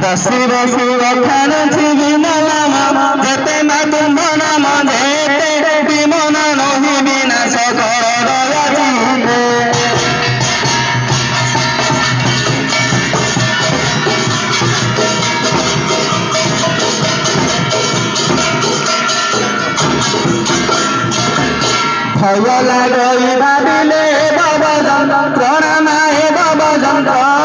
दसी बसी अखान छिगी नलामा जेते ना तुम्भ नाम जेते विमन नही विनाश कर दया जीते भय लागई भाविले बाबा जंत्र नामाए बाबा जंत्र